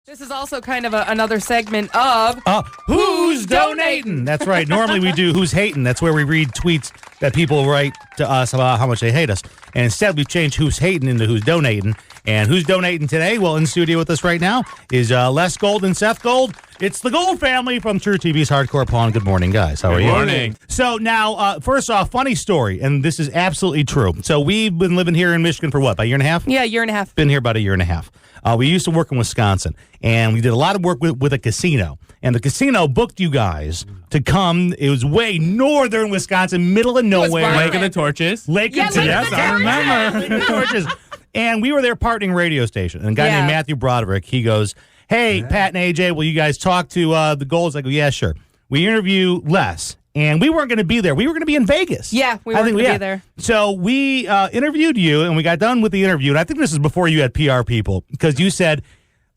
This is also kind of another segment of Who's Donating? That's right. Normally we do Who's Hating. That's where we read tweets that people write to us about how much they hate us. And instead we've changed Who's Hating into Who's Donating. And who's donating today? Well, in the studio with us right now is Les Gold and Seth Gold. It's the Gold family from TruTV's Hardcore Pawn. Good morning, guys. How are you? Good morning. So now, first off, funny story, and this is absolutely true. So we've been living here in Michigan for what, about a year and a half? Yeah, year and a half. Been here about a year and a half. We used to work in Wisconsin, and we did a lot of work with a casino. And the casino booked you guys to come. It was way northern Wisconsin, middle of nowhere. Lake of the Torches. Lake of the Yes, I remember. Lake of the Torches. And we were their partnering radio station. And a guy named Matthew Broderick, he goes, hey, Pat and AJ, will you guys talk to the Golds? I go, yeah, sure. We interview Les. And we weren't going to be there. We were going to be in Vegas. Yeah, we weren't going to be there. So we interviewed you, and we got done with the interview. And I think this is before you had PR people, because you said,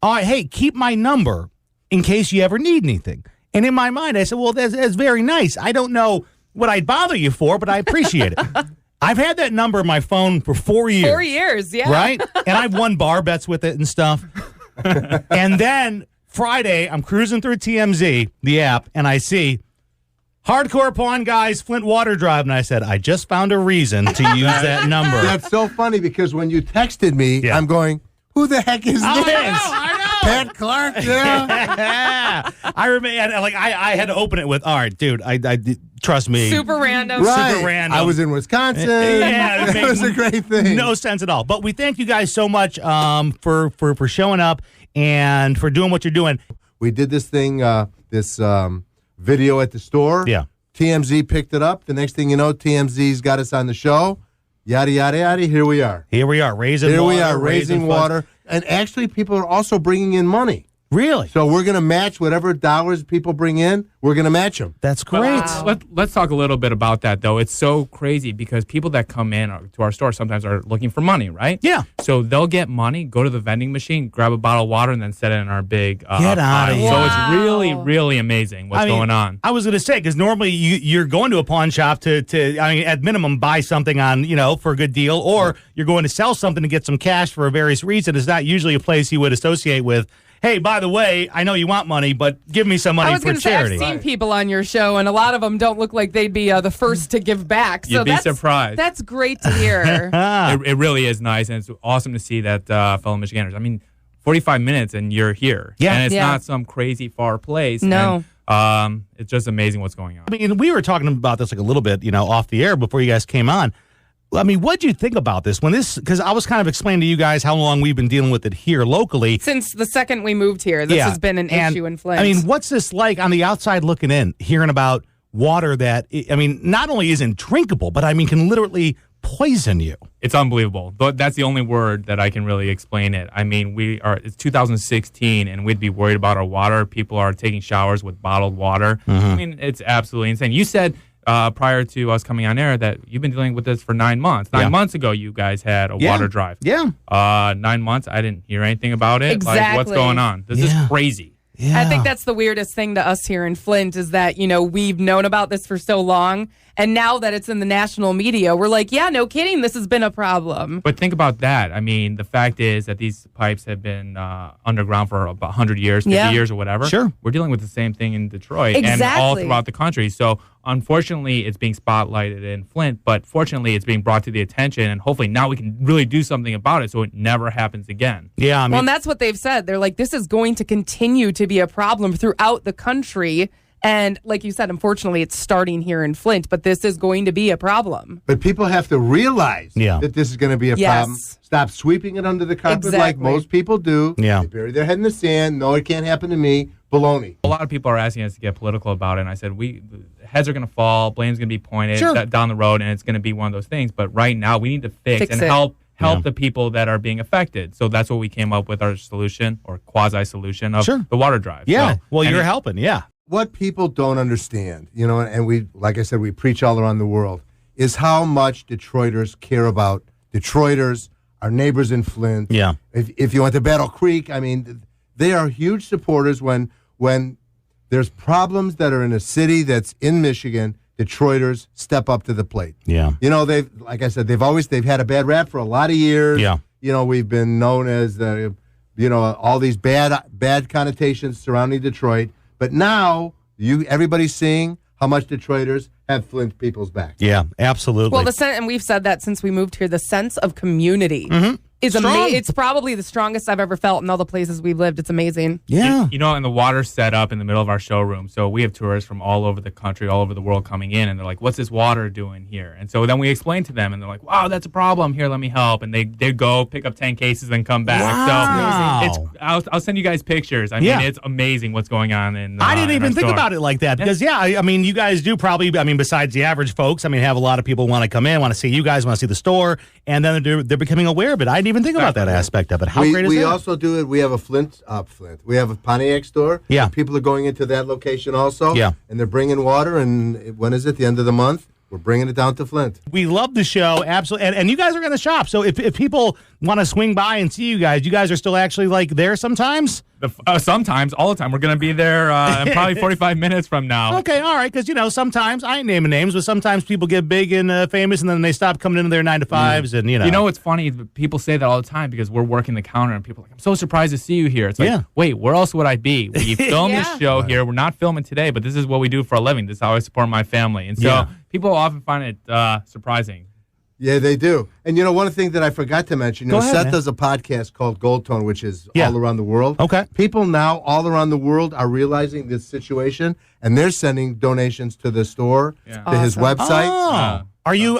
all right, hey, keep my number in case you ever need anything. And in my mind, I said, well, that's very nice. I don't know what I'd bother you for, but I appreciate it. I've had that number in my phone for 4 years. 4 years, yeah. Right? And I've won bar bets with it and stuff. And then Friday, I'm cruising through TMZ, the app, and I see Hardcore Pawn Guys, Flint Water Drive. And I said, I just found a reason to use that number. That's so funny because when you texted me, I'm going, who the heck is this? I know. Pat Clark, yeah. I remember, I had to open it with, all right, dude, I trust me. Super random. Right. Super random. I was in Wisconsin. Yeah, it was a great thing. No sense at all. But we thank you guys so much for showing up and for doing what you're doing. We did this thing, this video at the store. Yeah. TMZ picked it up. The next thing you know, TMZ's got us on the show. Yada, yada, yada. Here we are. Here we are, raising water. Here we are, raising water. And actually, people are also bringing in money. Really? So we're going to match whatever dollars people bring in. We're going to match them. That's great. Let's talk a little bit about that, though. It's so crazy because people that come in to our store sometimes are looking for money, right? Yeah. So they'll get money, go to the vending machine, grab a bottle of water, and then set it in our big Get out of here. So it's really, really amazing what's going on. I was going to say, because normally you're going to a pawn shop to at minimum, buy something on, for a good deal, or you're going to sell something to get some cash for a various reason. It's not usually a place you would associate with, hey, by the way, I know you want money, but give me some money for charity. I've seen people on your show, and a lot of them don't look like they'd be the first to give back. So You'd be surprised. That's great to hear. It really is nice, and it's awesome to see that fellow Michiganders. I mean, 45 minutes, and you're here. Yeah. And it's not some crazy far place. No. And, it's just amazing what's going on. I mean, we were talking about this a little bit, off the air before you guys came on. I mean, what did you think about this? Because I was kind of explaining to you guys how long we've been dealing with it here locally. Since the second we moved here, this has been an issue in Flint. I mean, what's this like on the outside looking in, hearing about water that, not only isn't drinkable, but can literally poison you? It's unbelievable. But that's the only word that I can really explain it. I mean, it's 2016, and we'd be worried about our water. People are taking showers with bottled water. Mm-hmm. I mean, it's absolutely insane. You said prior to us coming on air that you've been dealing with this for 9 months. 9 months ago, you guys had a water drive. Yeah. 9 months, I didn't hear anything about it. Exactly. Like, what's going on? This is crazy. Yeah. I think that's the weirdest thing to us here in Flint is that, we've known about this for so long. And now that it's in the national media, we're like, yeah, no kidding. This has been a problem. But think about that. I mean, the fact is that these pipes have been underground for about 100 years, 50 years or whatever. Sure. We're dealing with the same thing in Detroit and all throughout the country. So, unfortunately, it's being spotlighted in Flint, but fortunately, it's being brought to the attention, and hopefully now we can really do something about it so it never happens again. Yeah, well, and that's what they've said. They're like, this is going to continue to be a problem throughout the country. And like you said, unfortunately, it's starting here in Flint, but this is going to be a problem. But people have to realize that this is going to be a problem. Stop sweeping it under the carpet like most people do. Yeah. They bury their head in the sand. No, it can't happen to me. Baloney. A lot of people are asking us to get political about it, and I said, heads are going to fall, blame's going to be pointed down the road, and it's going to be one of those things. But right now, we need to fix and help the people that are being affected. So that's what we came up with, our solution, or quasi-solution of the water drive. Yeah, so, well, you're helping, What people don't understand, and we, like I said, we preach all around the world, is how much Detroiters care about Detroiters, our neighbors in Flint. Yeah. If you went to Battle Creek, they are huge supporters when there's problems that are in a city that's in Michigan. Detroiters step up to the plate. Yeah. They've, like I said, they've had a bad rap for a lot of years. Yeah. We've been known as all these bad connotations surrounding Detroit. But now everybody's seeing how much Detroiters have Flint people's back. Yeah, absolutely. Well, and we've said that since we moved here, the sense of community is amazing. It's probably the strongest I've ever felt in all the places we've lived. It's amazing. Yeah. And the water's set up in the middle of our showroom. So we have tourists from all over the country, all over the world coming in, and they're like, what's this water doing here? And so then we explain to them, and they're like, wow, that's a problem. Here, let me help. And they go pick up 10 cases and come back. Wow. So I'll send you guys pictures. I mean, it's amazing what's going on in I didn't even think about it like that because, I mean, you guys do probably, besides the average folks, have a lot of people want to come in, want to see you guys, want to see the store, and then they're becoming aware of it. I didn't even think about that aspect of it. How great is that? We also do it. We have a Flint. We have a Pontiac store. Yeah. People are going into that location also. Yeah. And they're bringing water. And when is it? The end of the month? We're bringing it down to Flint. We love the show, absolutely, and you guys are going to shop. So if people want to swing by and see you guys are still actually there sometimes. Sometimes, all the time. We're going to be there in probably 45 minutes from now. Okay, all right, because sometimes I ain't naming names, but sometimes people get big and famous, and then they stop coming into their 9-to-5s, and You know what's funny? People say that all the time because we're working the counter, and people are like, "I'm so surprised to see you here." It's like, wait, where else would I be? We film this show here. We're not filming today, but this is what we do for a living. This is how I support my family, and so people often find it surprising. Yeah, they do. And one thing that I forgot to mention, Seth does a podcast called Goldtone, which is all around the world. Okay. People now all around the world are realizing this situation, and they're sending donations to the store, to his website. Oh. Are you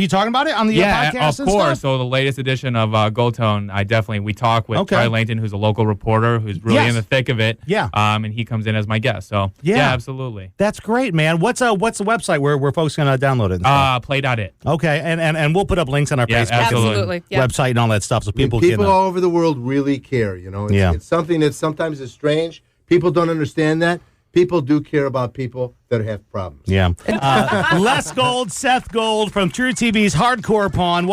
talking about it on the podcast? Of course. So the latest edition of Goldtone, we talk with Charlie Langton, who's a local reporter who's really in the thick of it. Yeah. And he comes in as my guest. So yeah, absolutely. That's great, man. What's the website where folks can download it? Play.it. Okay, and we'll put up links on our Facebook absolutely. website and all that stuff, so people can. People all over the world really care. It's something that sometimes is strange. People don't understand that. People do care about people that have problems. Yeah. Les Gold, Seth Gold from TruTV's Hardcore Pawn.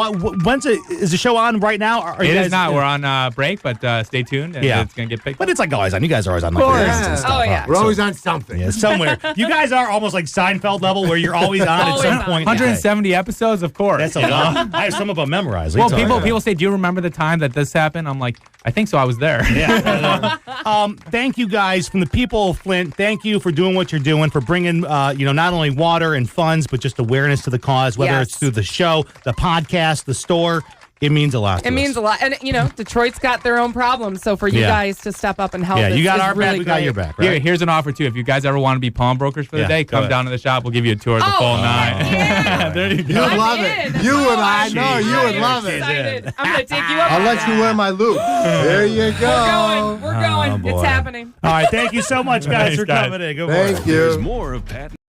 Is the show on right now? It is not. We're on break, but stay tuned. And it's going to get picked up. But it's always on. You guys are always on. We're always on something. Yeah, somewhere. You guys are almost like Seinfeld level where you're always on at some point. 170 episodes, of course. That's a lot. I have some of them memorized. Well, people say, do you remember the time that this happened? I'm like, I think so. I was there. Yeah. Thank you guys from the people of Flint. Thank you for doing what you're doing, for bringing, not only water and funds, but just awareness to the cause, whether it's through the show, the podcast, the store. It means a lot to us. It means a lot. And, Detroit's got their own problems. So for you guys to step up and help, you got our really back, we got your back, right? Here's an offer, too. If you guys ever want to be pawnbrokers for the day, come down to the shop. We'll give you a tour of the full night. Yeah. There you go. You'd love it. You and I know you would love it. I'm going to take you up. I'll let you wear my loop. There you go. We're going. It's happening. All right. Thank you so much, guys, for coming in. Good morning. Thank you. There's more of Pat